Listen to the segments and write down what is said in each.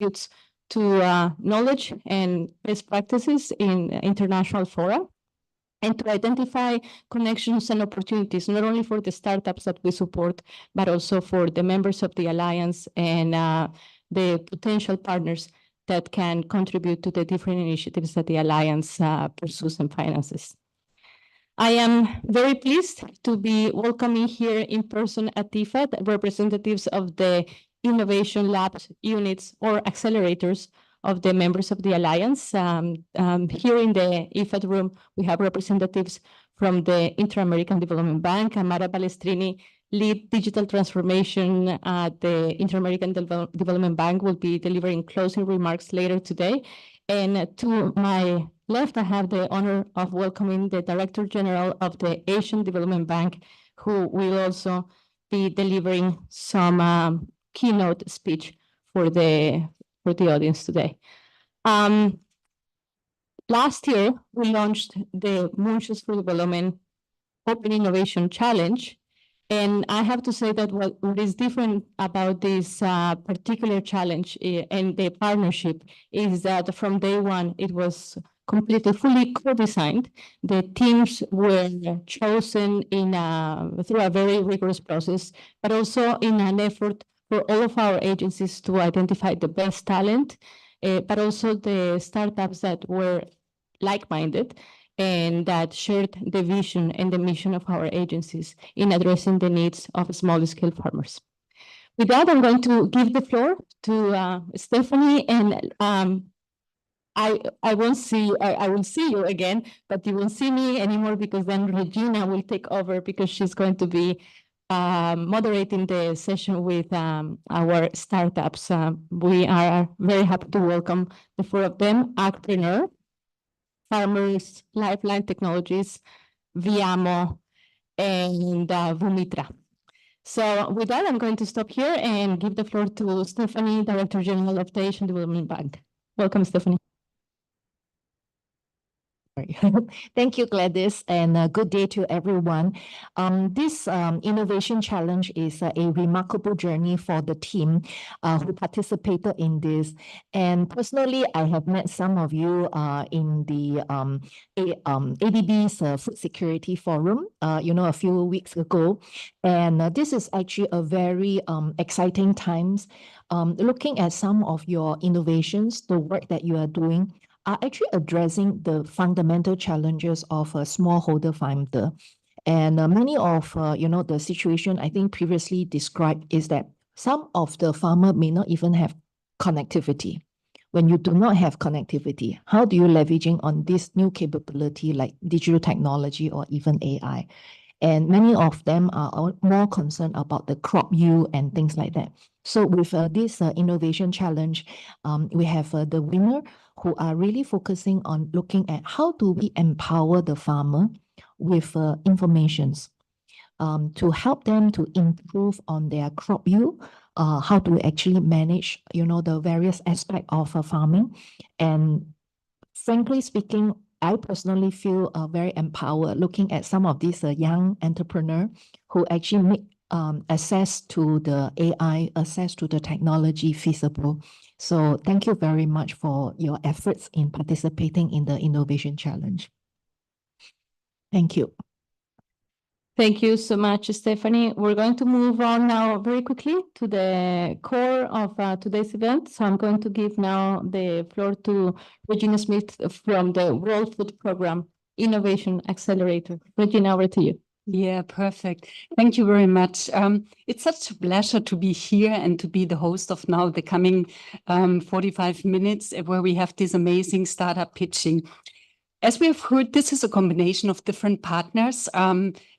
contributes to knowledge and best practices in international fora, and to identify connections and opportunities, not only for the startups that we support, but also for the members of the Alliance and the potential partners that can contribute to the different initiatives that the Alliance pursues and finances. I am very pleased to be welcoming here in person at IFAD representatives of the innovation labs, units, or accelerators of the members of the Alliance. Here in the IFAD room, we have representatives from the Inter-American Development Bank. Amara Balestrini, lead digital transformation at the Inter-American Development Bank, will be delivering closing remarks later today. And to my left, I have the honor of welcoming the Director General of the Asian Development Bank, who will also be delivering some keynote speech for the audience today. Last year, we launched the Moonshots for Development Open Innovation Challenge. And I have to say that what is different about this particular challenge and the partnership is that from day one, it was completely fully co-designed. The teams were chosen through a very rigorous process, but also in an effort for all of our agencies to identify the best talent, but also the startups that were like-minded and that shared the vision and the mission of our agencies in addressing the needs of small-scale farmers. With that, I'm going to give the floor to Stephanie, and I will see you again, but you won't see me anymore because then Regina will take over because she's going to be moderating the session with our startups. We are very happy to welcome the four of them: Agpreneur, Farmers, Lifeline Technologies, Viamo, and Boomitra. So with that, I'm going to stop here and give the floor to Stephanie, Director General of the Asian Development Bank. Welcome, Stephanie. Thank you, Gladys, and good day to everyone. This innovation challenge is a remarkable journey for the team who participated in this. And personally, I have met some of you in the ADB's Food Security Forum, a few weeks ago. And this is actually a very exciting times. Looking at some of your innovations, the work that you are doing, are actually addressing the fundamental challenges of a smallholder farmer. And many of, the situation I think previously described is that some of the farmer may not even have connectivity. When you do not have connectivity, how do you leveraging on this new capability like digital technology or even AI? And many of them are more concerned about the crop yield and things like that. So with this innovation challenge, we have the winner who are really focusing on looking at how do we empower the farmer with informations to help them to improve on their crop yield, how to actually manage, the various aspects of farming. And frankly speaking, I personally feel very empowered looking at some of these young entrepreneurs who actually make access to the AI, access to the technology feasible. So thank you very much for your efforts in participating in the Innovation Challenge. Thank you. Thank you so much, Stephanie. We're going to move on now very quickly to the core of today's event. So I'm going to give now the floor to Regina Smith from the World Food Program Innovation Accelerator. Regina, over to you. Yeah, perfect. Thank you very much. It's such a pleasure to be here and to be the host of now the coming 45 minutes where we have this amazing startup pitching. As we have heard, this is a combination of different partners,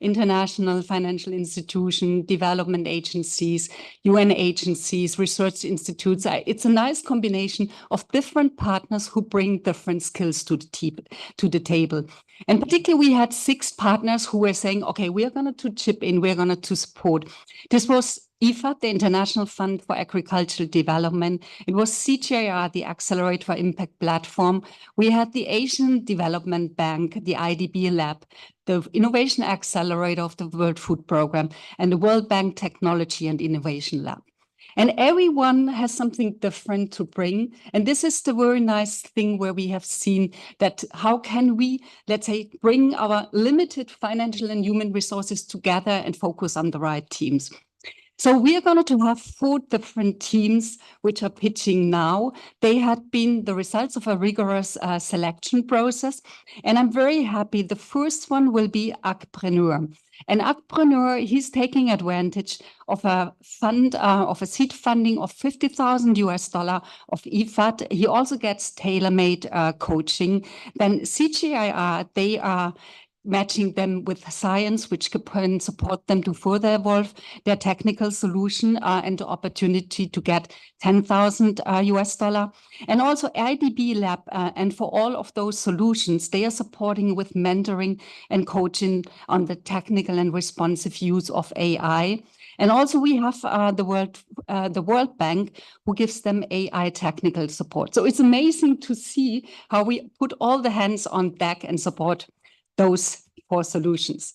international financial institutions, development agencies, UN agencies, research institutes. It's a nice combination of different partners who bring different skills to the table. And particularly, we had 6 partners who were saying, okay, we are going to chip in, we're going to support. This was IFAD, the International Fund for Agricultural Development. It was CGIAR, the Accelerate for Impact platform. We had the Asian Development Bank, the IDB Lab, the Innovation Accelerator of the World Food Program, and the World Bank Technology and Innovation Lab. And everyone has something different to bring. And this is the very nice thing where we have seen that how can we, let's say, bring our limited financial and human resources together and focus on the right teams. So we are going to have 4 different teams which are pitching now. They had been the results of a rigorous selection process. And I'm very happy. The first one will be Agpreneur. And Agpreneur, he's taking advantage of a fund, of a seed funding of $50,000 of IFAD. He also gets tailor-made coaching. Then CGIAR, they are matching them with science, which can support them to further evolve their technical solution and the opportunity to get $10,000. And also IDB Lab, and for all of those solutions, they are supporting with mentoring and coaching on the technical and responsive use of AI. And also we have the World Bank, who gives them AI technical support. So it's amazing to see how we put all the hands on deck and support those 4 solutions.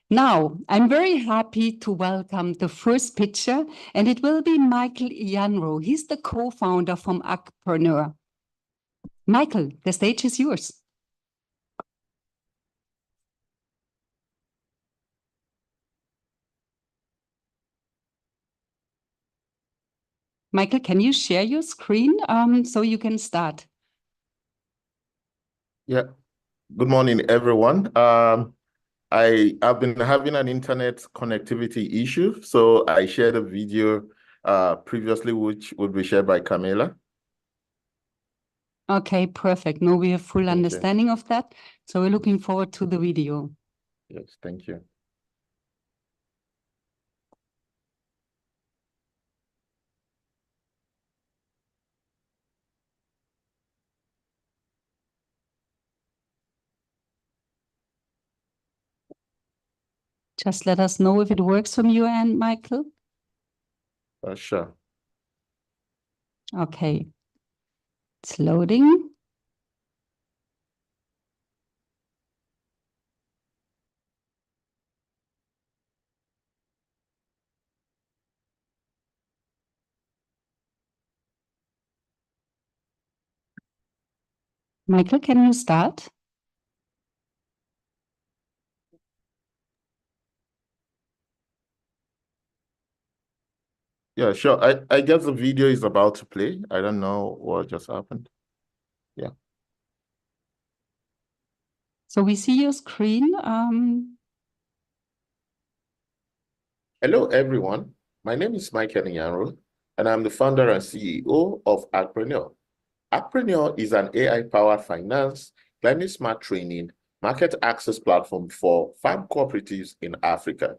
Now, I'm very happy to welcome the first pitcher, and it will be Michael Janro. He's the co-founder from Agpreneur. Michael, the stage is yours. Michael, can you share your screen so you can start? Yeah. Good morning, everyone. I've been having an internet connectivity issue, so I shared a video previously, which would be shared by Camila. Okay, perfect. Now we have full understanding of that. So we're looking forward to the video. Yes, thank you. Just let us know if it works from your end, Michael. Sure. Okay. It's loading. Michael, can you start? Yeah, sure. I guess the video is about to play. I don't know what just happened. Yeah. So we see your screen. Hello, everyone. My name is Michael Nyaro, and I'm the founder and CEO of Agpreneur. Agpreneur is an AI-powered finance, climate smart training, market access platform for farm cooperatives in Africa.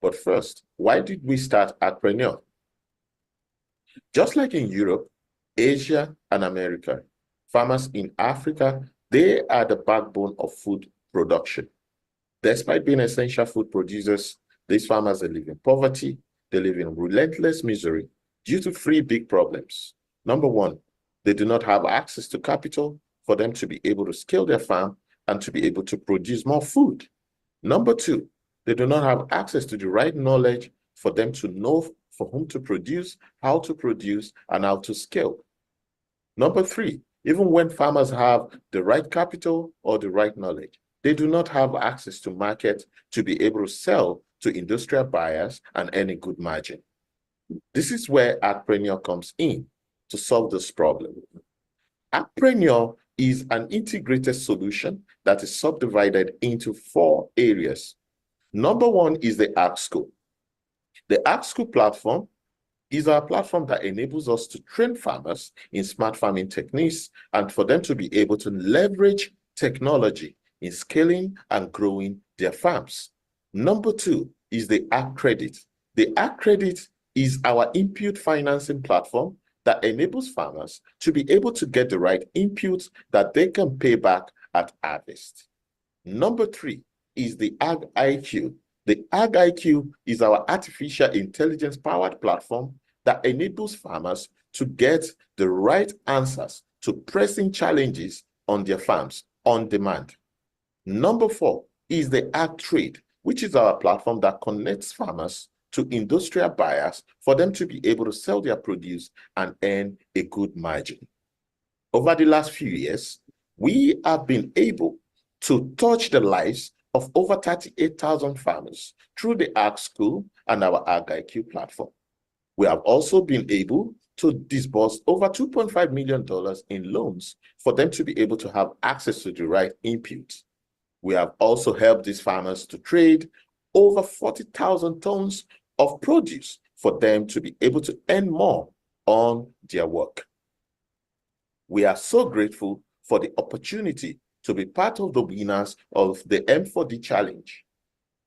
But first, why did we start Agpreneur? Just like in Europe, Asia, and America, farmers in Africa, they are the backbone of food production. Despite being essential food producers, these farmers, they live in poverty, they live in relentless misery due to 3 big problems. Number 1, they do not have access to capital for them to be able to scale their farm and to be able to produce more food. Number 2, they do not have access to the right knowledge for them to know for whom to produce, how to produce, and how to scale. Number 3, even when farmers have the right capital or the right knowledge, they do not have access to market to be able to sell to industrial buyers and earn a good margin. This is where Agpreneur comes in to solve this problem. Agpreneur is an integrated solution that is subdivided into 4 areas. Number 1 is the AgSchool. The AgSchool platform is our platform that enables us to train farmers in smart farming techniques and for them to be able to leverage technology in scaling and growing their farms. Number 2 is the AgCredit. The AgCredit is our input financing platform that enables farmers to be able to get the right inputs that they can pay back at harvest. Number 3 is the AgIQ. The AgIQ is our artificial intelligence powered platform that enables farmers to get the right answers to pressing challenges on their farms on demand. Number 4 is the AgTrade, which is our platform that connects farmers to industrial buyers for them to be able to sell their produce and earn a good margin. Over the last few years, we have been able to touch the lives of over 38,000 farmers through the Ag School and our AgIQ platform. We have also been able to disburse over $2.5 million in loans for them to be able to have access to the right inputs. We have also helped these farmers to trade over 40,000 tons of produce for them to be able to earn more on their work. We are so grateful for the opportunity to be part of the winners of the M4D Challenge.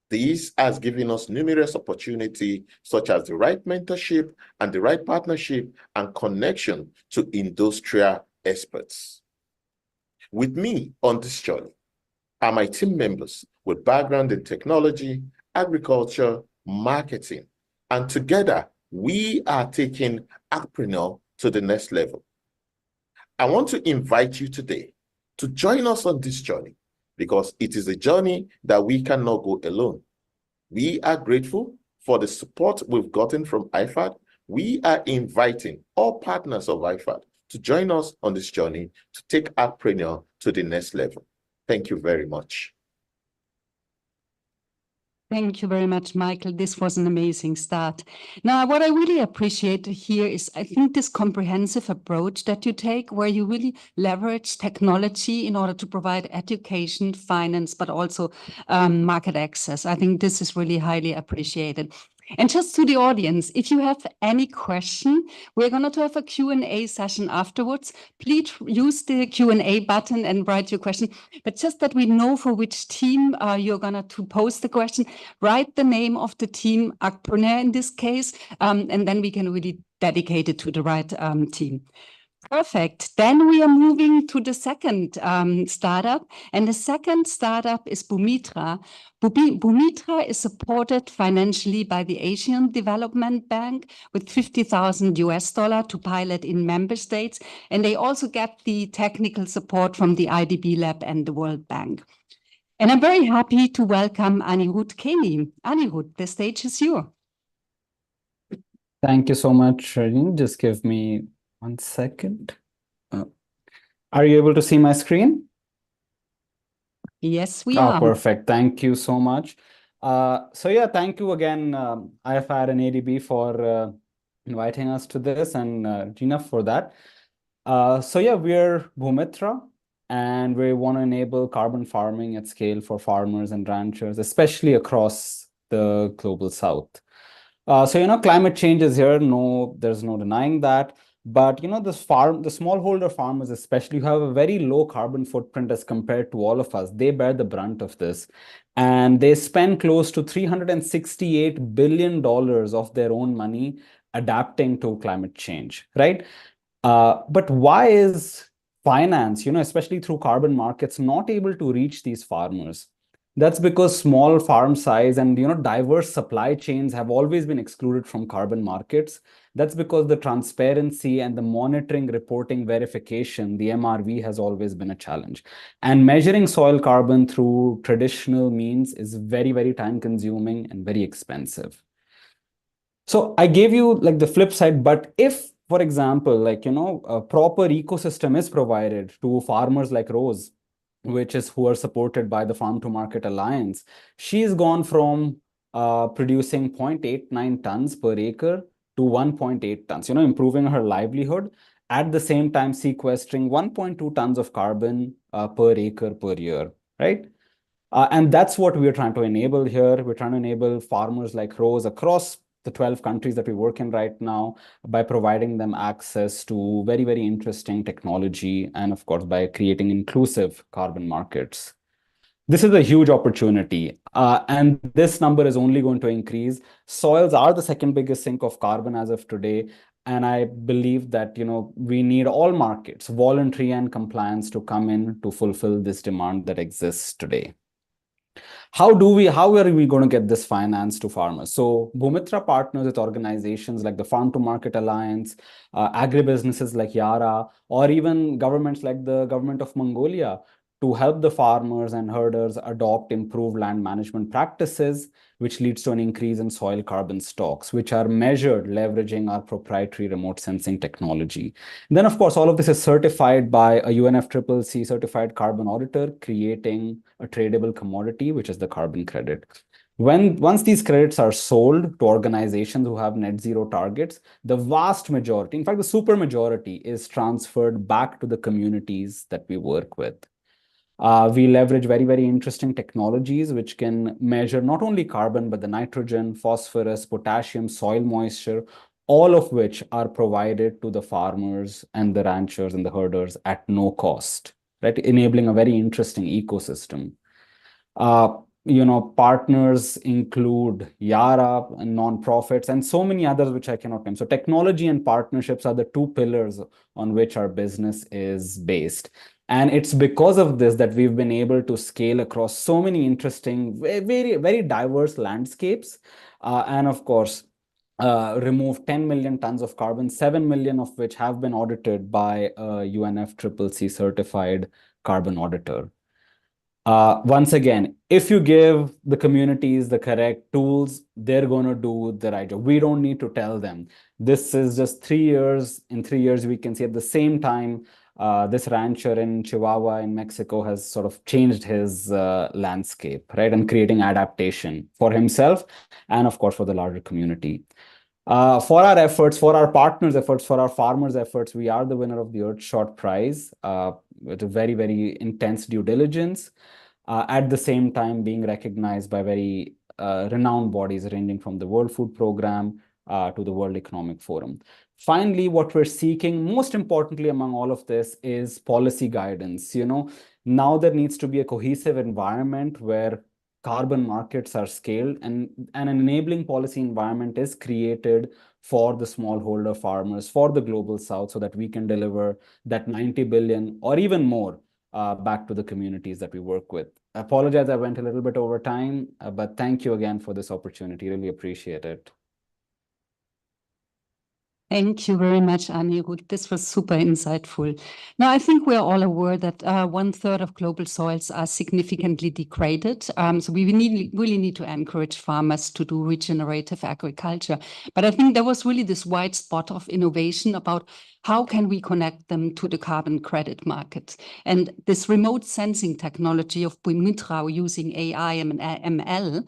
This has given us numerous opportunities, such as the right mentorship and the right partnership and connection to industrial experts. With me on this journey are my team members with background in technology, agriculture, marketing, and together we are taking Agpreneur to the next level. I want to invite you today to join us on this journey because it is a journey that we cannot go alone. We are grateful for the support we've gotten from IFAD. We are inviting all partners of IFAD to join us on this journey to take Agpreneur to the next level. Thank you very much. Thank you very much, Michael. This was an amazing start. Now, what I really appreciate here is, I think, this comprehensive approach that you take, where you really leverage technology in order to provide education, finance, but also market access. I think this is really highly appreciated. And just to the audience, if you have any question, we're going to have a Q&A session afterwards. Please use the Q&A button and write your question. But just that we know for which team you're going to pose the question, write the name of the team, Agpreneur in this case, and then we can really dedicate it to the right team. Perfect. Then we are moving to the second startup, and the second startup is Boomitra. Boomitra is supported financially by the Asian Development Bank with $50,000 to pilot in member states, and they also get the technical support from the IDB Lab and the World Bank. And I'm very happy to welcome Anirudh Keni. Anirudh, the stage is yours. Thank you so much, Shareen. Just give me 1 second. Are you able to see my screen? Yes, we are. Perfect. Thank you so much. So yeah, thank you again, IFAD and ADB for inviting us to this, and Gina for that. So yeah, we're Boomitra, and we want to enable carbon farming at scale for farmers and ranchers, especially across the global south. So climate change is here. No, there's no denying that. But the smallholder farmers especially, who have a very low carbon footprint as compared to all of us, they bear the brunt of this. And they spend close to $368 billion of their own money adapting to climate change, right? But why is finance, especially through carbon markets, not able to reach these farmers? That's because small farm size and diverse supply chains have always been excluded from carbon markets. That's because the transparency and the monitoring, reporting, verification, the MRV, has always been a challenge. And measuring soil carbon through traditional means is very, very time consuming and very expensive. So I gave you like the flip side, but if, for example, a proper ecosystem is provided to farmers like Rose, who are supported by the Farm to Market Alliance, she's gone from producing 0.89 tons per acre to 1.8 tons, improving her livelihood, at the same time sequestering 1.2 tons of carbon per acre per year, right? And that's what we're trying to enable here. We're trying to enable farmers like Rose across the 12 countries that we work in right now by providing them access to very, very interesting technology, and of course, by creating inclusive carbon markets. This is a huge opportunity, and this number is only going to increase. Soils are the second biggest sink of carbon as of today, and I believe that we need all markets, voluntary and compliance, to come in to fulfill this demand that exists today. How are we going to get this finance to farmers? So Boomitra partners with organizations like the Farm to Market Alliance, agribusinesses like Yara, or even governments like the government of Mongolia to help the farmers and herders adopt improved land management practices, which leads to an increase in soil carbon stocks, which are measured leveraging our proprietary remote sensing technology. And then, of course, all of this is certified by a UNFCCC certified carbon auditor, creating a tradable commodity, which is the carbon credit. Once these credits are sold to organizations who have net zero targets, the vast majority, in fact, the super majority, is transferred back to the communities that we work with. We leverage very, very interesting technologies which can measure not only carbon, but the nitrogen, phosphorus, potassium, soil moisture, all of which are provided to the farmers and the ranchers and the herders at no cost, right? Enabling a very interesting ecosystem. Partners include Yara and nonprofits and so many others which I cannot name. So technology and partnerships are the two pillars on which our business is based. And it's because of this that we've been able to scale across so many interesting, very, very diverse landscapes. And of course, remove 10 million tons of carbon, 7 million of which have been audited by a UNFCCC certified carbon auditor. Once again, if you give the communities the correct tools, they're going to do the right job. We don't need to tell them. This is just 3 years. In 3 years, we can see at the same time, this rancher in Chihuahua in Mexico has sort of changed his landscape, right? And creating adaptation for himself and, of course, for the larger community. For our efforts, for our partners' efforts, for our farmers' efforts, we are the winner of the Earthshot Prize with a very, very intense due diligence. At the same time, being recognized by very renowned bodies ranging from the World Food Program to the World Economic Forum. Finally, what we're seeking, most importantly among all of this, is policy guidance. Now there needs to be a cohesive environment where carbon markets are scaled and an enabling policy environment is created for the smallholder farmers, for the global south, so that we can deliver that 90 billion or even more back to the communities that we work with. I apologize, I went a little bit over time, but thank you again for this opportunity. Really appreciate it. Thank you very much, Anirudh. This was super insightful. Now, I think we're all aware that 1/3 of global soils are significantly degraded. So we really need to encourage farmers to do regenerative agriculture. But I think there was really this wide spot of innovation about how can we connect them to the carbon credit market. And this remote sensing technology of Boomitra using AI and ML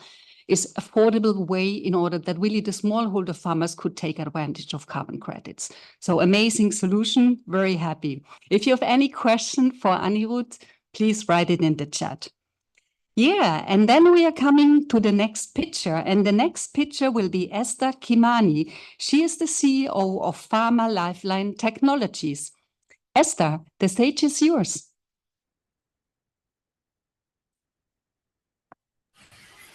is affordable way in order that really the smallholder farmers could take advantage of carbon credits. So amazing solution, very happy. If you have any question for Anirudh, please write it in the chat. Yeah, and then we are coming to the next picture, and the next picture will be Esther Kimani. She is the CEO of Pharma Lifeline Technologies. Esther, the stage is yours.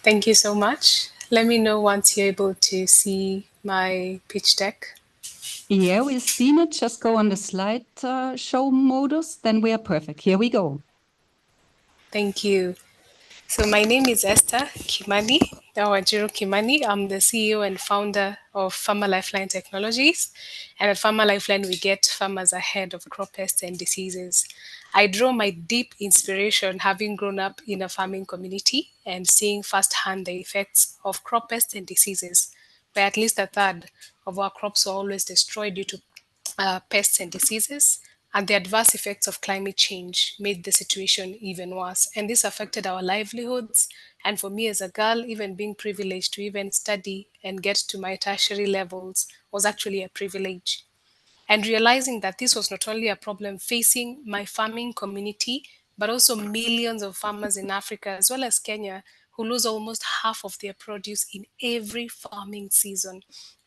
Thank you so much. Let me know once you're able to see my pitch deck. Yeah, we've seen it. Just go on the slide show modus, then we are perfect. Here we go. Thank you. So my name is Esther Kimani, or Jiro Kimani. I'm the CEO and founder of Pharma Lifeline Technologies. And at Pharma Lifeline, we get farmers ahead of crop pests and diseases. I draw my deep inspiration having grown up in a farming community and seeing firsthand the effects of crop pests and diseases, where at least 1/3 of our crops were always destroyed due to pests and diseases, and the adverse effects of climate change made the situation even worse. And this affected our livelihoods. And for me as a girl, even being privileged to even study and get to my tertiary levels was actually a privilege. And realizing that this was not only a problem facing my farming community, but also millions of farmers in Africa as well as Kenya who lose almost half of their produce in every farming season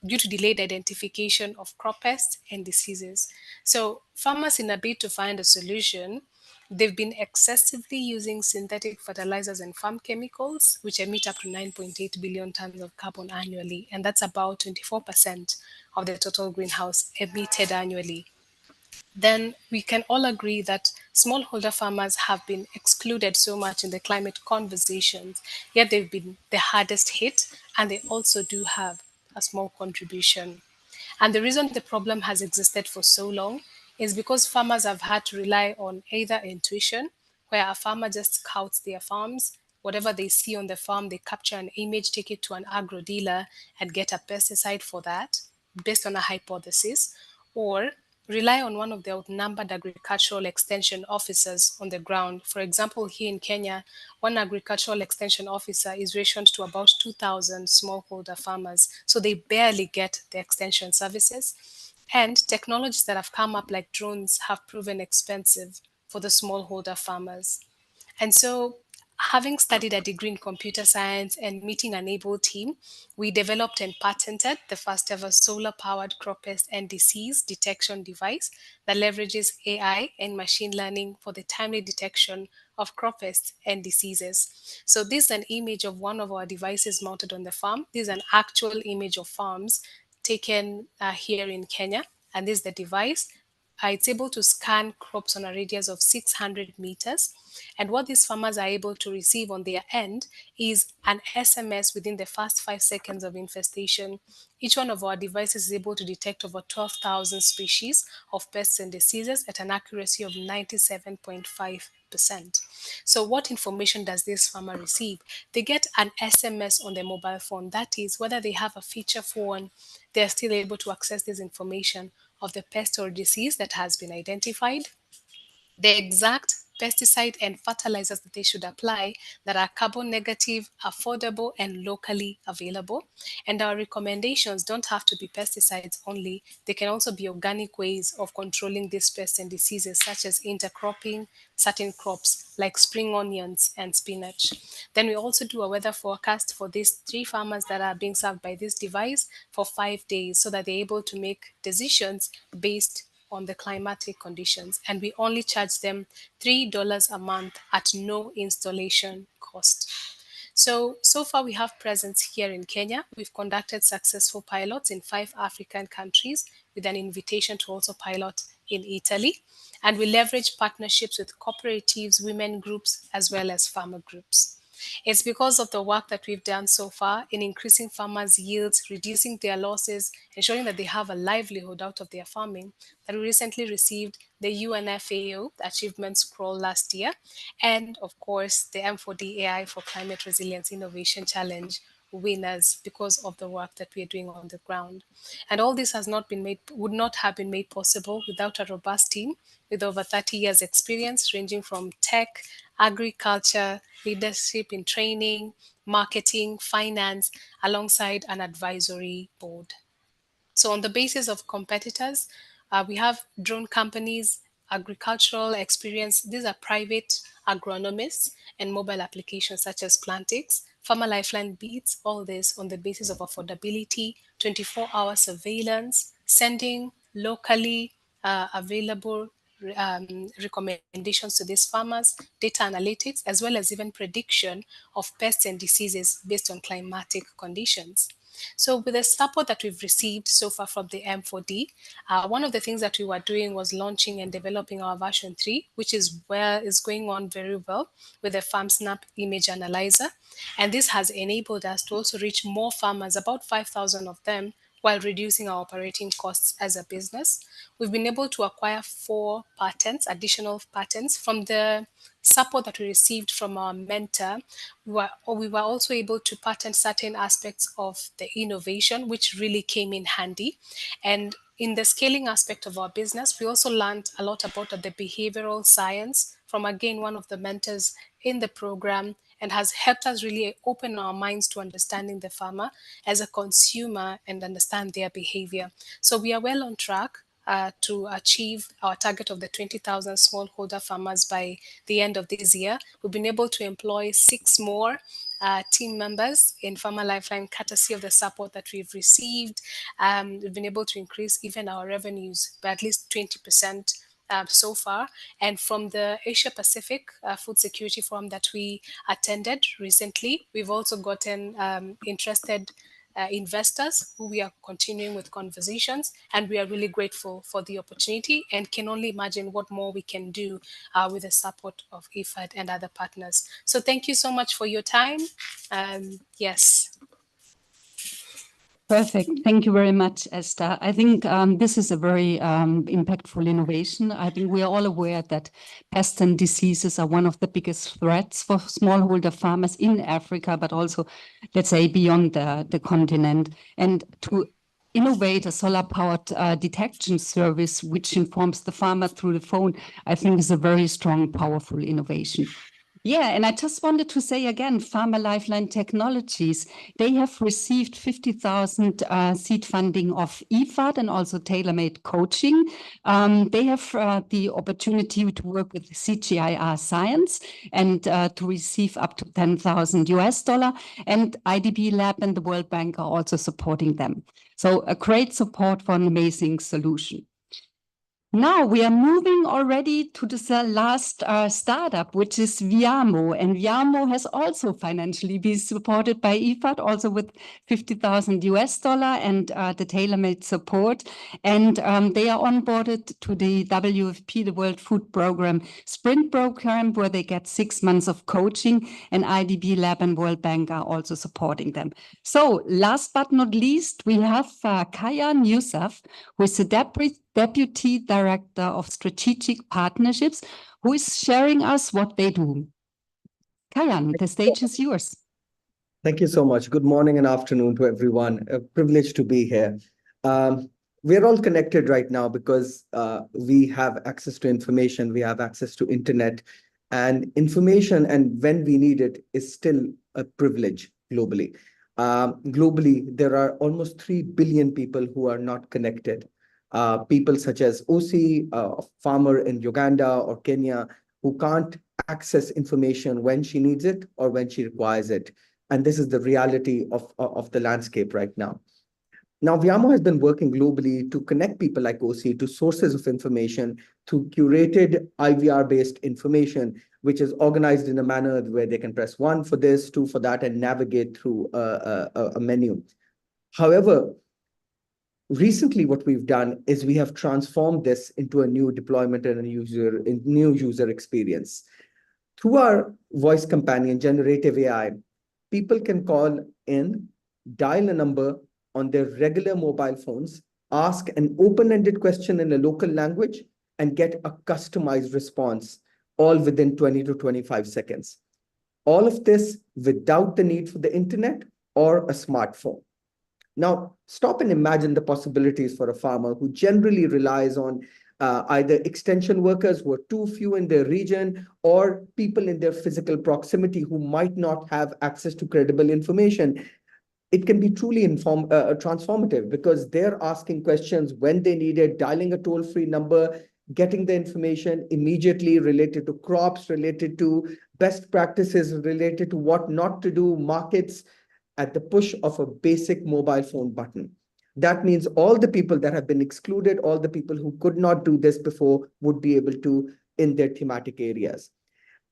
due to delayed identification of crop pests and diseases. So farmers, in a bid to find a solution, they've been excessively using synthetic fertilizers and farm chemicals, which emit up to 9.8 billion tons of carbon annually, and that's about 24% of the total greenhouse emitted annually. Then we can all agree that smallholder farmers have been excluded so much in the climate conversations, yet they've been the hardest hit, and they also do have a small contribution. And the reason the problem has existed for so long is because farmers have had to rely on either intuition, where a farmer just scouts their farms. Whatever they see on the farm, they capture an image, take it to an agro dealer, and get a pesticide for that based on a hypothesis, or rely on one of the outnumbered agricultural extension officers on the ground. For example, here in Kenya, one agricultural extension officer is rationed to about 2,000 smallholder farmers, so they barely get the extension services. And technologies that have come up like drones have proven expensive for the smallholder farmers. And so, having studied a degree in computer science and meeting an able team, we developed and patented the first ever solar powered crop pest and disease detection device that leverages AI and machine learning for the timely detection of crop pests and diseases. So, this is an image of one of our devices mounted on the farm. This is an actual image of farms taken here in Kenya, and this is the device. It's able to scan crops on a radius of 600 meters. And what these farmers are able to receive on their end is an SMS within the first 5 seconds of infestation. Each one of our devices is able to detect over 12,000 species of pests and diseases at an accuracy of 97.5%. So what information does this farmer receive? They get an SMS on their mobile phone. That is, whether they have a feature phone, they're still able to access this information of the pest or disease that has been identified, the exact pesticide and fertilizers that they should apply that are carbon negative, affordable, and locally available. And our recommendations don't have to be pesticides only. They can also be organic ways of controlling these pests and diseases, such as intercropping certain crops like spring onions and spinach. Then we also do a weather forecast for these 3 farmers that are being served by this device for 5 days so that they're able to make decisions based on the climatic conditions, and we only charge them $3 a month at no installation cost. So far we have presence here in Kenya. We've conducted successful pilots in 5 African countries with an invitation to also pilot in Italy. And we leverage partnerships with cooperatives, women groups, as well as farmer groups. It's because of the work that we've done so far in increasing farmers' yields, reducing their losses, ensuring that they have a livelihood out of their farming, that we recently received the UNFAO Achievement Scroll last year, and of course the M4D AI for Climate Resilience Innovation Challenge winners because of the work that we are doing on the ground. And all this would not have been made possible without a robust team with over 30 years experience ranging from tech, agriculture, leadership in training, marketing, finance, alongside an advisory board. So on the basis of competitors, we have drone companies, agricultural experience. These are private agronomists and mobile applications such as Plantix. Farmer Lifeline beats all this on the basis of affordability, 24-hour surveillance, sending locally available recommendations to these farmers, data analytics, as well as even prediction of pests and diseases based on climatic conditions. So with the support that we've received so far from the M4D, one of the things that we were doing was launching and developing our version 3, which is going on very well with the FarmSnap image analyzer. And this has enabled us to also reach more farmers, about 5,000 of them, while reducing our operating costs as a business. We've been able to acquire 4 patents, additional patents from the support that we received from our mentor. We were also able to patent certain aspects of the innovation, which really came in handy. And in the scaling aspect of our business, we also learned a lot about the behavioral science from, again, one of the mentors in the program, and has helped us really open our minds to understanding the farmer as a consumer and understand their behavior. So we are well on track to achieve our target of the 20,000 smallholder farmers by the end of this year. We've been able to employ 6 more team members in Farmer Lifeline, courtesy of the support that we've received. We've been able to increase even our revenues by at least 20% so far. And from the Asia Pacific Food Security Forum that we attended recently, we've also gotten interested investors who we are continuing with conversations, and we are really grateful for the opportunity and can only imagine what more we can do with the support of IFAD and other partners. So thank you so much for your time. Yes. Perfect. Thank you very much, Esther. I think this is a very impactful innovation. I think we are all aware that pests and diseases are one of the biggest threats for smallholder farmers in Africa, but also, let's say, beyond the continent. And to innovate a solar-powered detection service which informs the farmer through the phone, I think is a very strong, powerful innovation. Yeah, and I just wanted to say again, Farmer Lifeline Technologies, they have received 50,000 seed funding of IFAD and also tailor-made coaching. They have the opportunity to work with CGIAR Science and to receive up to $10,000, and IDB Lab and the World Bank are also supporting them. So a great support for an amazing solution. Now we are moving already to the last startup, which is Viamo. And Viamo has also financially been supported by IFAD, also with $50,000 and the tailor-made support. And they are onboarded to the WFP, the World Food Program Sprint Program, where they get 6 months of coaching, and IDB Lab and World Bank are also supporting them. So last but not least, we have Kayan Yousaf, who is the Deputy Director of Strategic Partnerships, who is sharing us what they do. Kayan, the stage is yours. Thank you so much. Good morning and afternoon to everyone. A privilege to be here. We're all connected right now because we have access to information, we have access to internet, and information, and when we need it, is still a privilege globally. Globally, there are almost 3 billion people who are not connected. People such as OC, a farmer in Uganda or Kenya, who can't access information when she needs it or when she requires it. And this is the reality of the landscape right now. Now, Viamo has been working globally to connect people like OC to sources of information through curated IVR-based information, which is organized in a manner where they can press 1 for this, 2 for that, and navigate through a menu. However, recently, what we've done is we have transformed this into a new deployment and a new user experience. Through our voice companion, generative AI, people can call in, dial a number on their regular mobile phones, ask an open-ended question in a local language, and get a customized response, all within 20 to 25 seconds. All of this without the need for the internet or a smartphone. Now, stop and imagine the possibilities for a farmer who generally relies on either extension workers who are too few in their region, or people in their physical proximity who might not have access to credible information. It can be truly transformative because they're asking questions when they need it, dialing a toll-free number, getting the information immediately related to crops, related to best practices, related to what not to do, markets, at the push of a basic mobile phone button. That means all the people that have been excluded, all the people who could not do this before, would be able to in their thematic areas.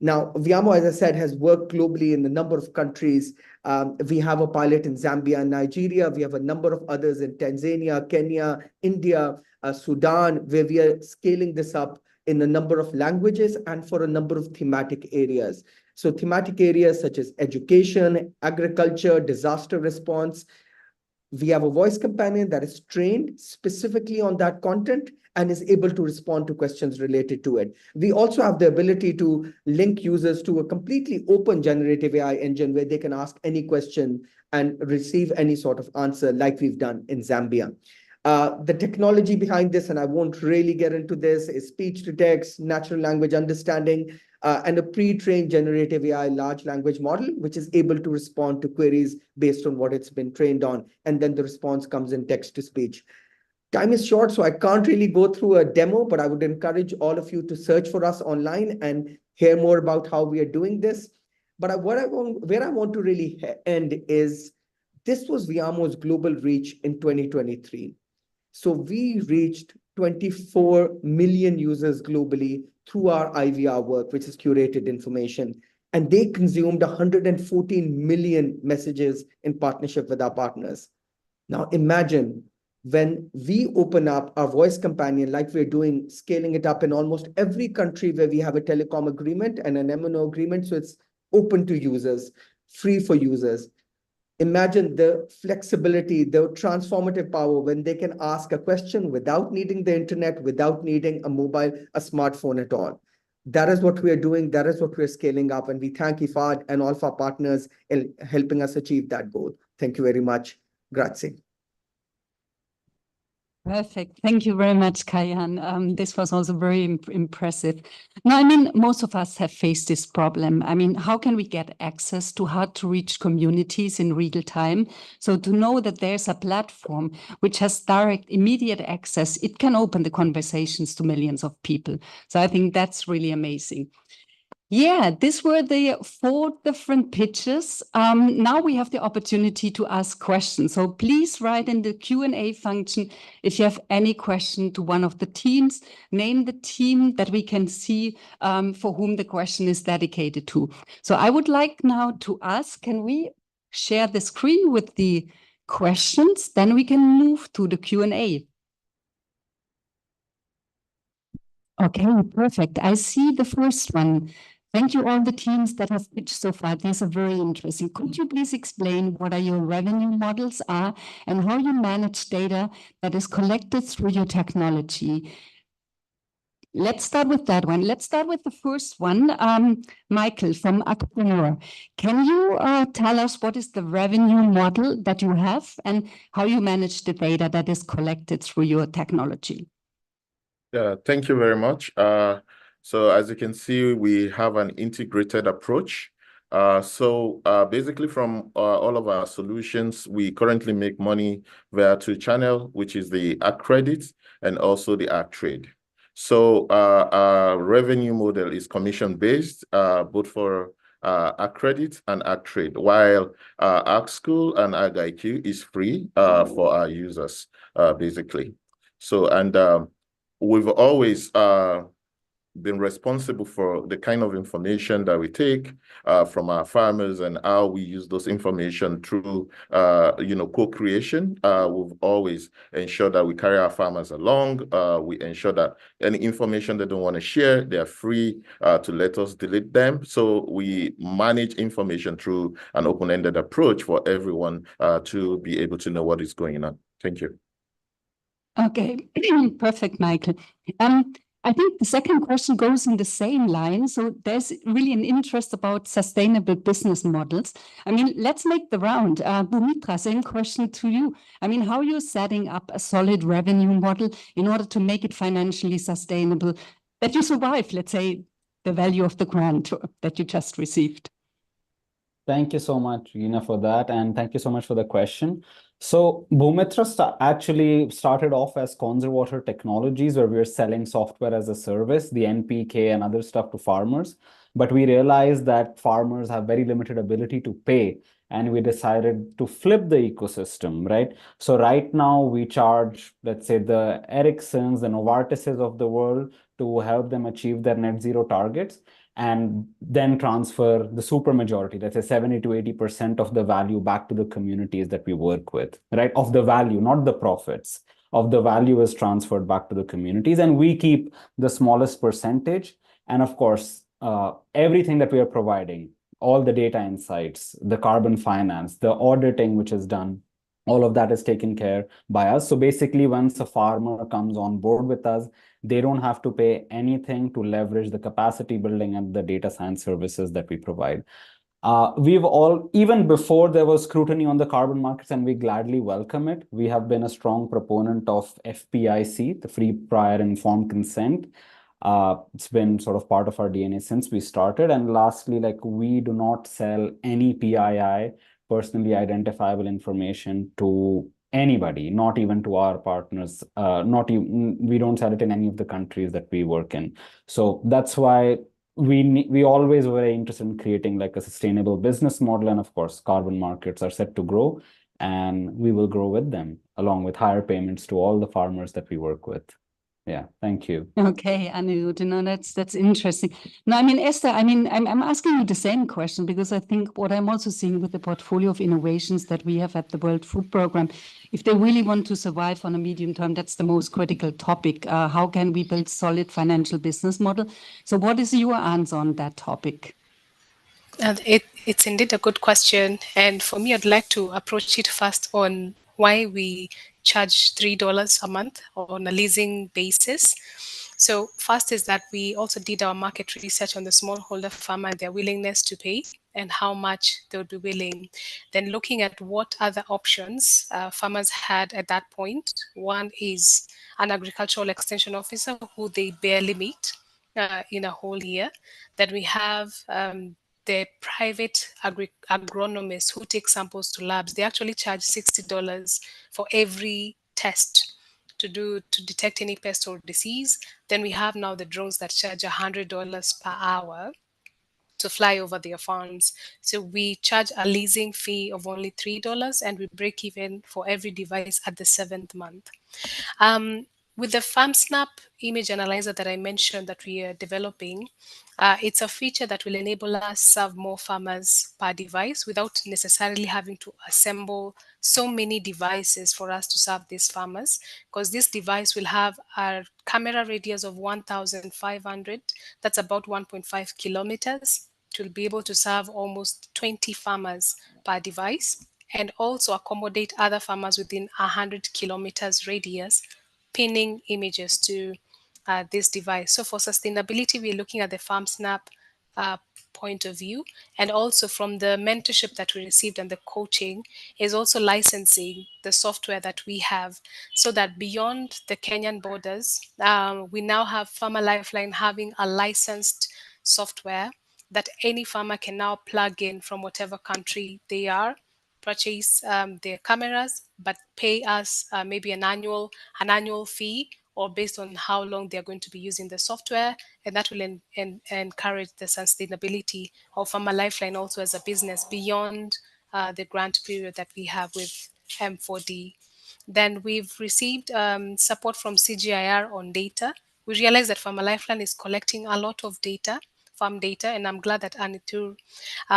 Now, Viamo, as I said, has worked globally in a number of countries. We have a pilot in Zambia and Nigeria. We have a number of others in Tanzania, Kenya, India, Sudan, where we are scaling this up in a number of languages and for a number of thematic areas. So thematic areas such as education, agriculture, disaster response. We have a voice companion that is trained specifically on that content and is able to respond to questions related to it. We also have the ability to link users to a completely open generative AI engine where they can ask any question and receive any sort of answer, like we've done in Zambia. The technology behind this, and I won't really get into this, is speech to text, natural language understanding, and a pre-trained generative AI large language model, which is able to respond to queries based on what it's been trained on. And then the response comes in text to speech. Time is short, so I can't really go through a demo, but I would encourage all of you to search for us online and hear more about how we are doing this. But where I want to really end is, this was Viamo's global reach in 2023. So we reached 24 million users globally through our IVR work, which is curated information. And they consumed 114 million messages in partnership with our partners. Now imagine when we open up our voice companion, like we're doing, scaling it up in almost every country where we have a telecom agreement and an MNO agreement. So it's open to users, free for users. Imagine the flexibility, the transformative power when they can ask a question without needing the internet, without needing a smartphone at all. That is what we are doing. That is what we're scaling up. And we thank IFAD and all of our partners in helping us achieve that goal. Thank you very much. Grazie. Perfect. Thank you very much, Kayan. This was also very impressive. Now, I mean, most of us have faced this problem. I mean, how can we get access to hard-to-reach communities in real time? So to know that there's a platform which has direct, immediate access, it can open the conversations to millions of people. So I think that's really amazing. Yeah, these were the 4 different pitches. Now we have the opportunity to ask questions. So please write in the Q&A function if you have any question to one of the teams. Name the team that we can see for whom the question is dedicated to. So I would like now to ask, can we share the screen with the questions? Then we can move to the Q&A. Okay, perfect. I see the first one. Thank you all the teams that have pitched so far. These are very interesting. Could you please explain what are your revenue models are and how you manage data that is collected through your technology? Let's start with that one. Let's start with the first one. Michael from Agpreneur. Can you tell us what is the revenue model that you have and how you manage the data that is collected through your technology? Yeah, thank you very much. So as you can see, we have an integrated approach. Basically from all of our solutions, we currently make money via 2 channels, which is the Accredit and also the Actrade. So our revenue model is commission-based, both for Accredit and Actrade, while ArcSchool and AgIQ is free for our users, basically. So, and we've always been responsible for the kind of information that we take from our farmers and how we use those information through, co-creation. We've always ensured that we carry our farmers along. We ensure that any information they don't want to share, they are free to let us delete them. So we manage information through an open-ended approach for everyone to be able to know what is going on. Thank you. Okay, perfect, Michael. I think the second question goes in the same line. So there's really an interest about sustainable business models. I mean, let's make the round. Boomitra, same question to you. I mean, how are you setting up a solid revenue model in order to make it financially sustainable, that you survive, let's say, the value of the grant that you just received? Thank you so much, Gina, for that. And thank you so much for the question. So Boomitra actually started off as conservator technologies, where we were selling software as a service, the NPK and other stuff to farmers. But we realized that farmers have very limited ability to pay. And we decided to flip the ecosystem, right? So right now we charge, let's say, the Ericssons, the Novartises of the world to help them achieve their net zero targets, and then transfer the super majority, let's say 70 to 80% of the value back to the communities that we work with, right? Of the value, not the profits. Of the value is transferred back to the communities, and we keep the smallest percentage. And of course, everything that we are providing, all the data insights, the carbon finance, the auditing which is done, all of that is taken care by us. So basically, once a farmer comes on board with us, they don't have to pay anything to leverage the capacity building and the data science services that we provide. Even before there was scrutiny on the carbon markets, and we gladly welcome it, we have been a strong proponent of FPIC, the free prior informed consent. It's been sort of part of our DNA since we started. And lastly, like, we do not sell any PII, personally identifiable information, to anybody, not even to our partners. We don't sell it in any of the countries that we work in. So that's why we always were very interested in creating like a sustainable business model. And of course, carbon markets are set to grow, and we will grow with them, along with higher payments to all the farmers that we work with. Yeah, thank you. Okay, Anirudh, that's interesting. No, I mean, Esther, I mean, I'm asking you the same question, because I think what I'm also seeing with the portfolio of innovations that we have at the World Food Programme, if they really want to survive on a medium term, that's the most critical topic. How can we build solid financial business model? So what is your answer on that topic? And it's indeed a good question. And for me, I'd like to approach it first on why we charge $3 a month on a leasing basis. So first is that we also did our market research on the smallholder farmer and their willingness to pay and how much they would be willing. Then looking at what other options farmers had at that point. One is an agricultural extension officer who they barely meet in a whole year. Then we have the private agronomists who take samples to labs. They actually charge $60 for every test to detect any pest or disease. Then we have now the drones that charge $100 per hour to fly over their farms. So we charge a leasing fee of only $3 and we break even for every device at the 7th month. With the FarmSnap image analyzer that I mentioned that we are developing, it's a feature that will enable us serve more farmers per device without necessarily having to assemble so many devices for us to serve these farmers, because this device will have a camera radius of 1,500, that's about 1.5 kilometers. It will be able to serve almost 20 farmers per device and also accommodate other farmers within 100 kilometers radius, pinning images to this device. So for sustainability, we're looking at the FarmSnap point of view, and also from the mentorship that we received and the coaching is also licensing the software that we have, so that beyond the Kenyan borders, we now have Farmer Lifeline having a licensed software that any farmer can now plug in from whatever country they are, purchase their cameras, but pay us maybe an annual fee, or based on how long they're going to be using the software, and that will encourage the sustainability of Farmer Lifeline also as a business beyond the grant period that we have with M4D. Then we've received support from CGIAR on data. We realize that Farmer Lifeline is collecting a lot of data, farm data, and I'm glad that Anitur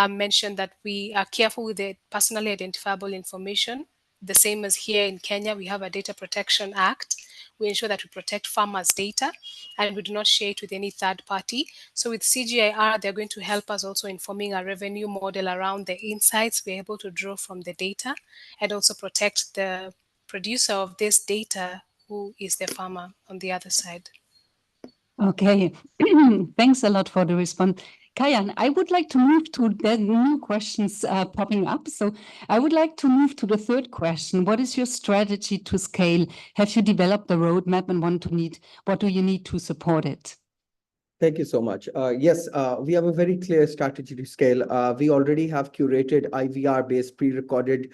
mentioned that we are careful with the personally identifiable information. The same as here in Kenya, we have a Data Protection Act. We ensure that we protect farmers' data and we do not share it with any third party. So with CGIAR, they're going to help us also informing our revenue model around the insights we're able to draw from the data, and also protect the producer of this data, who is the farmer on the other side. Okay, thanks a lot for the response. Kayan, I would like to move to the new questions popping up. So I would like to move to the third question. What is your strategy to scale? Have you developed a roadmap and what do you need to support it? Thank you so much. Yes, we have a very clear strategy to scale. We already have curated IVR-based pre-recorded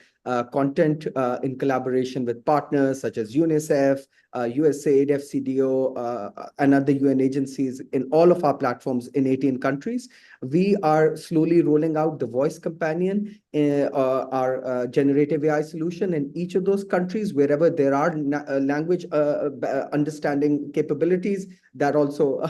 content in collaboration with partners such as UNICEF, USAID, FCDO, and other UN agencies in all of our platforms in 18 countries. We are slowly rolling out the Voice Companion, our generative AI solution in each of those countries, wherever there are language understanding capabilities. That also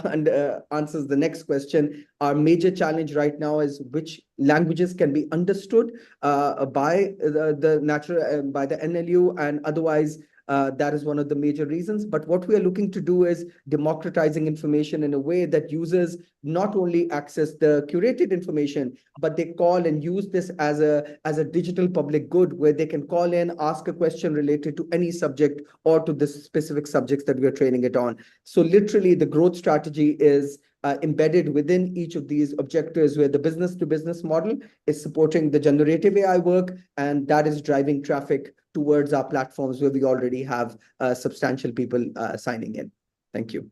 answers the next question. Our major challenge right now is which languages can be understood by the NLU, and otherwise that is one of the major reasons. But what we are looking to do is democratizing information in a way that users not only access the curated information, but they call and use this as a digital public good, where they can call in, ask a question related to any subject or to the specific subjects that we are training it on. So literally the growth strategy is embedded within each of these objectives, where the business to business model is supporting the generative AI work, and that is driving traffic towards our platforms where we already have substantial people signing in. Thank you.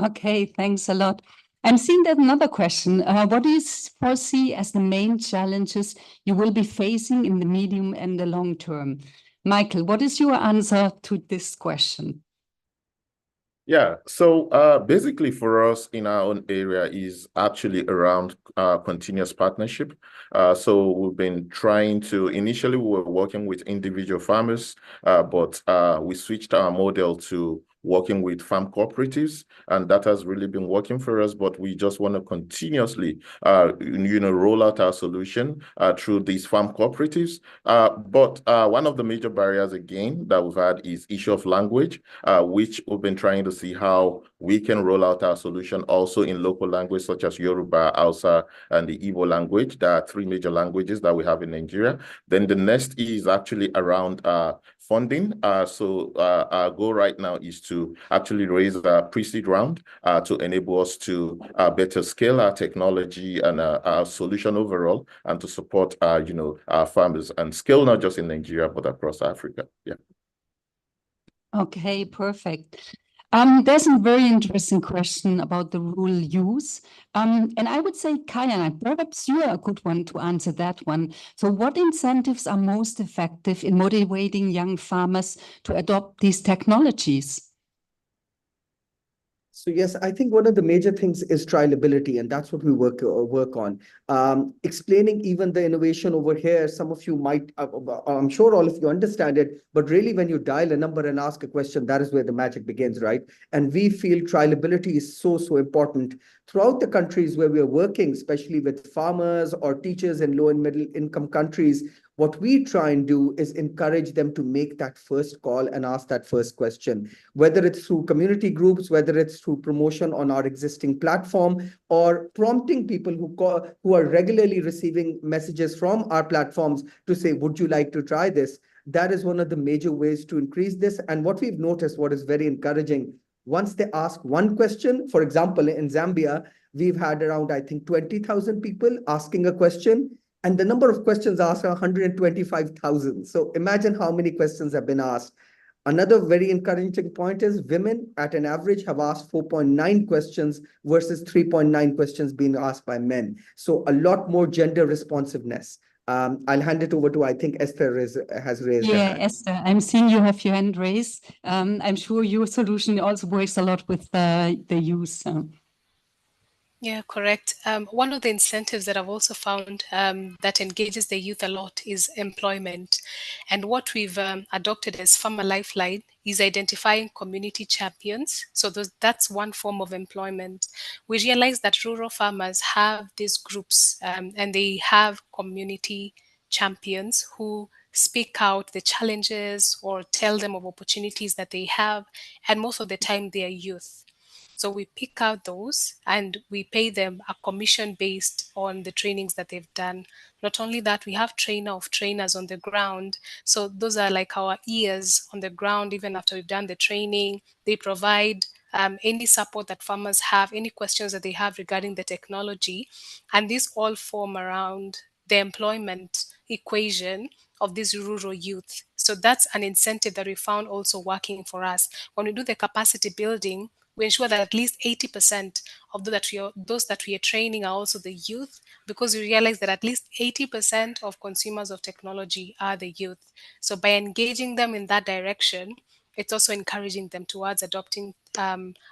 Okay, thanks a lot. I'm seeing that another question. What do you foresee as the main challenges you will be facing in the medium and the long term? Michael, what is your answer to this question? Yeah, so basically for us in our own area is actually around continuous partnership. So we've been trying to, initially we were working with individual farmers, but we switched our model to working with farm cooperatives, and that has really been working for us, but we just want to continuously, roll out our solution through these farm cooperatives. But one of the major barriers, again, that we've had is issue of language, which we've been trying to see how we can roll out our solution also in local language such as Yoruba, Hausa, and the Igbo language. There are 3 major languages that we have in Nigeria. Then the next is actually around funding. So our goal right now is to actually raise a pre-seed round to enable us to better scale our technology and our solution overall, and to support our farmers and scale not just in Nigeria but across Africa. Yeah. Okay, perfect. There's a very interesting question about the rural use. And I would say, Kayan, perhaps you are a good one to answer that one. So what incentives are most effective in motivating young farmers to adopt these technologies? So yes, I think one of the major things is trialability, and that's what we work on. Explaining even the innovation over here, some of you might, I'm sure all of you understand it, but really when you dial a number and ask a question, that is where the magic begins, right? And we feel trialability is so important. Throughout the countries where we are working, especially with farmers or teachers in low and middle income countries, what we try and do is encourage them to make that first call and ask that first question, whether it's through community groups, whether it's through promotion on our existing platform, or prompting people who are regularly receiving messages from our platforms to say, would you like to try this? That is one of the major ways to increase this. And what we've noticed, what is very encouraging, once they ask one question, for example, in Zambia, we've had around, I think, 20,000 people asking a question. And the number of questions asked are 125,000. So imagine how many questions have been asked. Another very encouraging point is women at an average have asked 4.9 questions versus 3.9 questions being asked by men. So a lot more gender responsiveness. I'll hand it over to, I think Esther has raised her hand. Esther, I'm seeing you have your hand raised. I'm sure your solution also works a lot with the youth. Yeah, correct. One of the incentives that I've also found that engages the youth a lot is employment. And what we've adopted as Farmer Lifeline is identifying community champions. So that's one form of employment. We realize that rural farmers have these groups and they have community champions who speak out the challenges or tell them of opportunities that they have. And most of the time, they are youth. So we pick out those and we pay them a commission based on the trainings that they've done. Not only that, we have trainer of trainers on the ground. So those are like our ears on the ground, even after we've done the training. They provide any support that farmers have, any questions that they have regarding the technology. And these all form around the employment equation of these rural youth. So that's an incentive that we found also working for us. When we do the capacity building, we ensure that at least 80% of those that we are training are also the youth, because we realize that at least 80% of consumers of technology are the youth. So by engaging them in that direction, it's also encouraging them towards adopting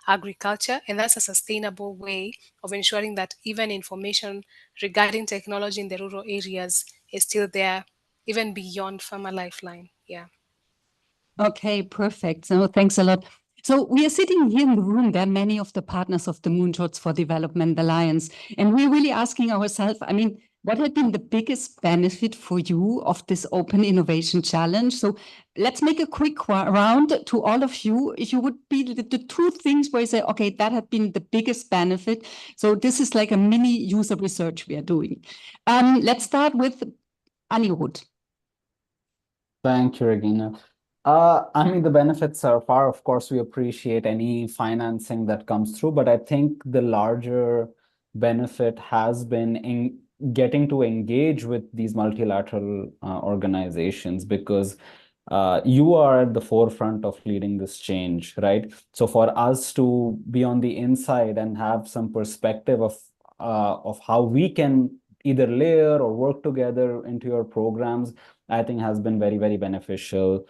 agriculture, and that's a sustainable way of ensuring that even information regarding technology in the rural areas is still there, even beyond Farmer Lifeline. Yeah. Okay, perfect. So thanks a lot. So we are sitting here in the room. There are many of the partners of the Moonshots for Development Alliance, and we're really asking ourselves, I mean, what had been the biggest benefit for you of this Open Innovation Challenge? So let's make a quick round to all of you. If you would be the 2 things where you say, okay, that had been the biggest benefit. So this is like a mini user research we are doing. Let's start with Anirudh. Thank you, Regina. I mean, the benefits are far. Of course, we appreciate any financing that comes through, but I think the larger benefit has been in getting to engage with these multilateral organizations, because you are at the forefront of leading this change, right? So for us to be on the inside and have some perspective of how we can either layer or work together into your programs, I think has been very, very beneficial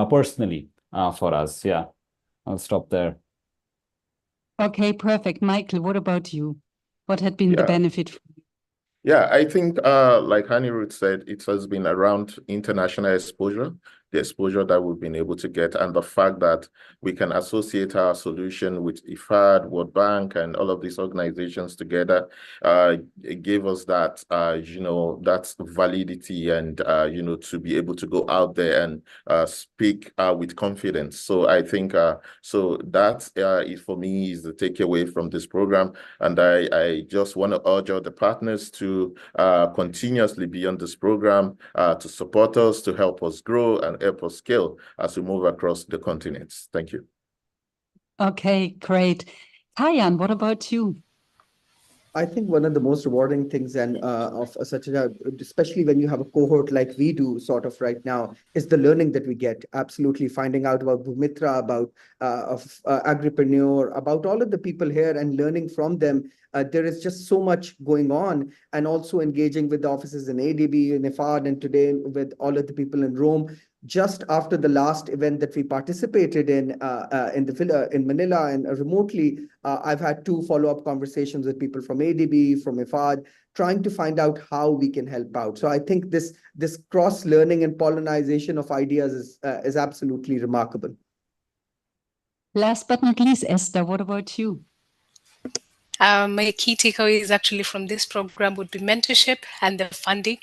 personally for us. Yeah, I'll stop there. Okay, perfect. Michael, what about you? What had been the benefit for you? Yeah, I think like Anirudh said, it has been around international exposure. the exposure that we've been able to get, and the fact that we can associate our solution with IFAD, World Bank, and all of these organizations together, it gave us that, that validity and, to be able to go out there and speak with confidence. So I think, so that is, for me, is the takeaway from this program. And I just want to urge all the partners to continuously be on this program, to support us, to help us grow and help us scale as we move across the continents. Thank you. Okay, great. Kayan, what about you? I think one of the most rewarding things and of such a, especially when you have a cohort like we do sort of right now, is the learning that we get. Absolutely finding out about Boomitra, about Agpreneur, about all of the people here and learning from them. There is just so much going on, and also engaging with the offices in ADB, in IFAD, and today with all of the people in Rome. Just after the last event that we participated in Manila and remotely, I've had 2 follow-up conversations with people from ADB, from IFAD, trying to find out how we can help out. So I think this cross-learning and pollination of ideas is absolutely remarkable. Last but not least, Esther, what about you? My key takeaways actually from this program would be mentorship and the funding.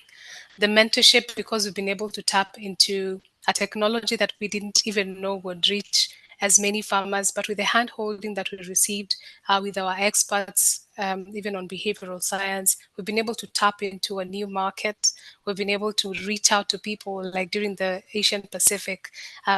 The mentorship, because we've been able to tap into a technology that we didn't even know would reach as many farmers, but with the hand-holding that we received with our experts, even on behavioral science, we've been able to tap into a new market. We've been able to reach out to people, like during the Asian Pacific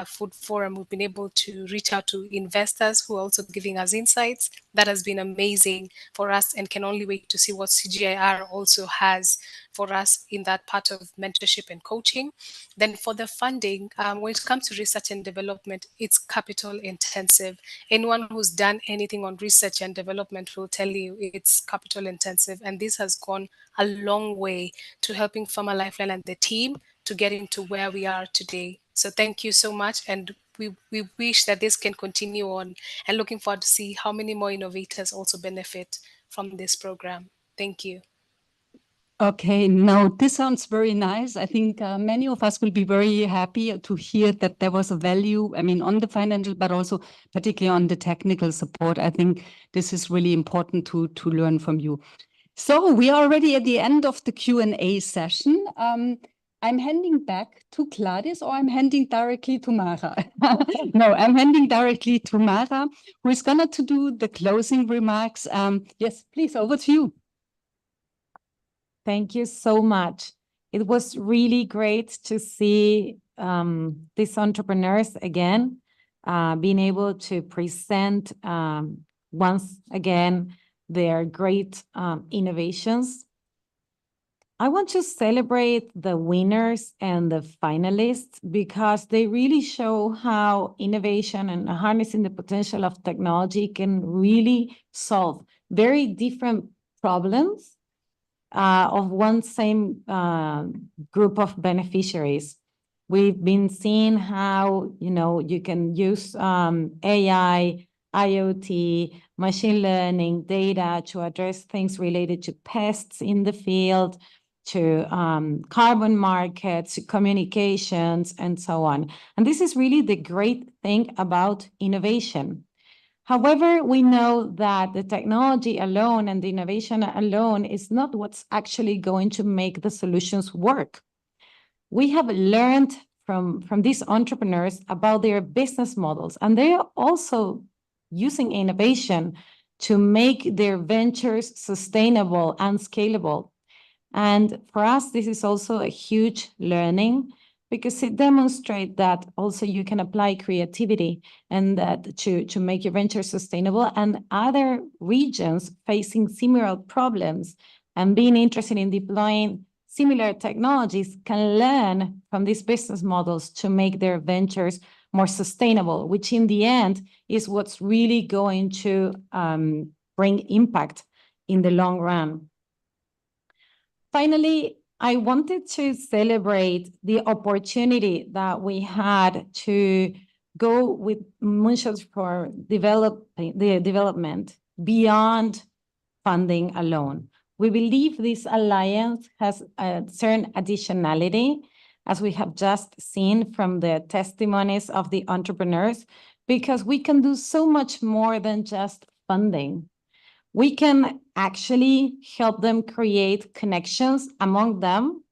Food Forum, we've been able to reach out to investors who are also giving us insights. That has been amazing for us, and can only wait to see what CGIAR also has for us in that part of mentorship and coaching. Then for the funding, when it comes to research and development, it's capital intensive. Anyone who's done anything on research and development will tell you it's capital intensive. And this has gone a long way to helping Farmer Lifeline and the team to get into where we are today. So thank you so much. And we wish that this can continue on, and looking forward to see how many more innovators also benefit from this program. Thank you. Okay, now this sounds very nice. I think many of us will be very happy to hear that there was a value, I mean, on the financial, but also particularly on the technical support. I think this is really important to learn from you. So we are already at the end of the Q&A session. I'm handing back to Gladys, or I'm handing directly to Mara? No, I'm handing directly to Mara, who is going to do the closing remarks. Yes, please, over to you. Thank you so much. It was really great to see these entrepreneurs again, being able to present once again their great innovations. I want to celebrate the winners and the finalists because they really show how innovation and harnessing the potential of technology can really solve very different problems of one same group of beneficiaries. We've been seeing how, you can use AI, IoT, machine learning, data to address things related to pests in the field, to carbon markets, communications, and so on. And this is really the great thing about innovation. However, we know that the technology alone and the innovation alone is not what's actually going to make the solutions work. We have learned from these entrepreneurs about their business models, and they are also using innovation to make their ventures sustainable and scalable. And for us, this is also a huge learning, because it demonstrates that also you can apply creativity and that to make your venture sustainable, and other regions facing similar problems and being interested in deploying similar technologies can learn from these business models to make their ventures more sustainable, which in the end is what's really going to bring impact in the long run. Finally, I wanted to celebrate the opportunity that we had to go with Moonshots for the development beyond funding alone. We believe this alliance has a certain additionality as we have just seen from the testimonies of the entrepreneurs, because we can do so much more than just funding. We can actually help them create connections among them,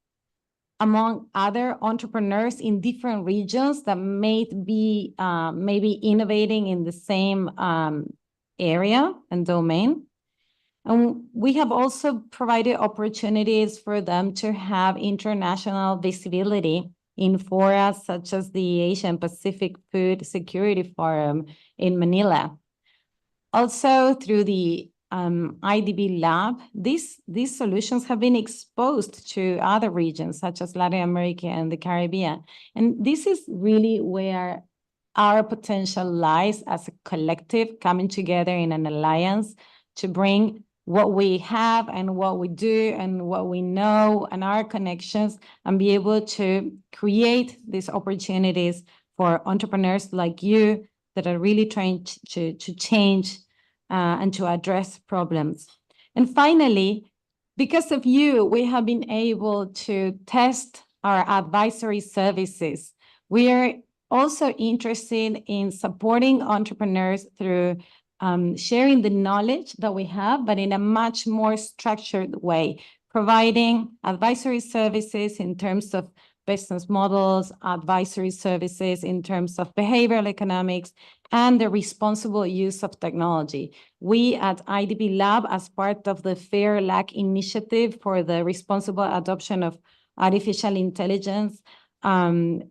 among other entrepreneurs in different regions that may be maybe innovating in the same area and domain. And we have also provided opportunities for them to have international visibility in fora such as the Asian Pacific Food Security Forum in Manila. Also, through the IDB Lab, these solutions have been exposed to other regions such as Latin America and the Caribbean. And this is really where our potential lies as a collective coming together in an alliance to bring what we have and what we do and what we know and our connections and be able to create these opportunities for entrepreneurs like you that are really trying to change and to address problems. And finally, because of you, we have been able to test our advisory services. We are also interested in supporting entrepreneurs through sharing the knowledge that we have, but in a much more structured way, providing advisory services in terms of business models, advisory services in terms of behavioral economics, and the responsible use of technology. We at IDB Lab, as part of the FAIR LAC initiative for the responsible adoption of artificial intelligence, have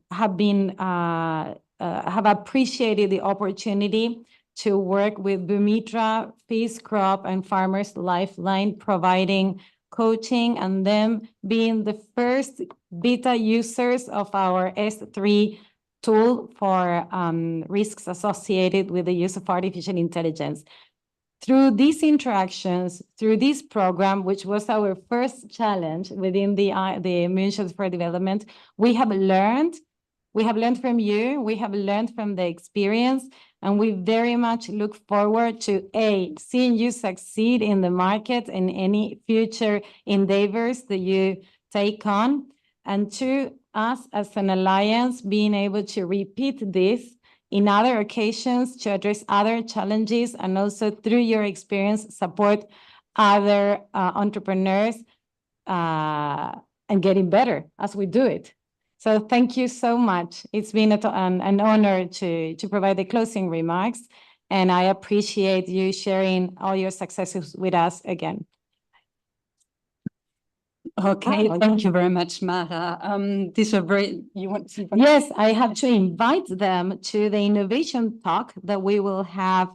appreciated the opportunity to work with Boomitra, Peace Crop, and Farmers Lifeline, providing coaching and them being the first beta users of our S3 tool for risks associated with the use of artificial intelligence. Through these interactions, through this program, which was our first challenge within the Moonshots for Development, we have learned from you, we have learned from the experience, and we very much look forward to seeing you succeed in the market in any future endeavors that you take on, and to us as an alliance being able to repeat this in other occasions to address other challenges, and also through your experience support other entrepreneurs and getting better as we do it. So thank you so much. It's been an honor to provide the closing remarks, and I appreciate you sharing all your successes with us again. Okay, thank you very much, Mara. These are very, you want to? Yes, I have to invite them to the innovation talk that we will have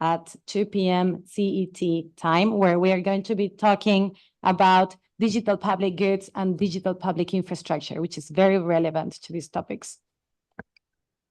at 2 p.m. CET time, where we are going to be talking about digital public goods and digital public infrastructure, which is very relevant to these topics.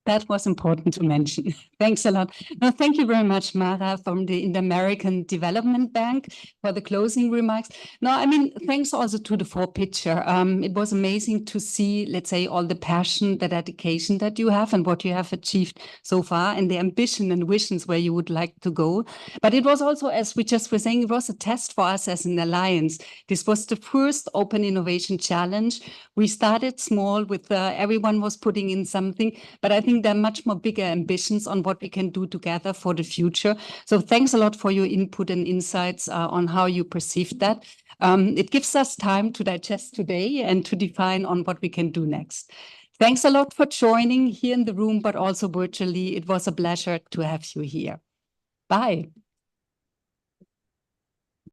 That was important to mention. Thanks a lot. No, thank you very much, Mara, from the Inter-American Development Bank for the closing remarks. No, I mean, thanks also to the full picture. It was amazing to see, let's say, all the passion, the dedication that you have and what you have achieved so far, and the ambition and visions where you would like to go. But it was also, as we just were saying, it was a test for us as an alliance. This was the first Open Innovation Challenge. We started small with everyone was putting in something, but I think there are much more bigger ambitions on what we can do together for the future. So thanks a lot for your input and insights on how you perceived that. It gives us time to digest today and to define on what we can do next. Thanks a lot for joining here in the room, but also virtually. It was a pleasure to have you here. Bye.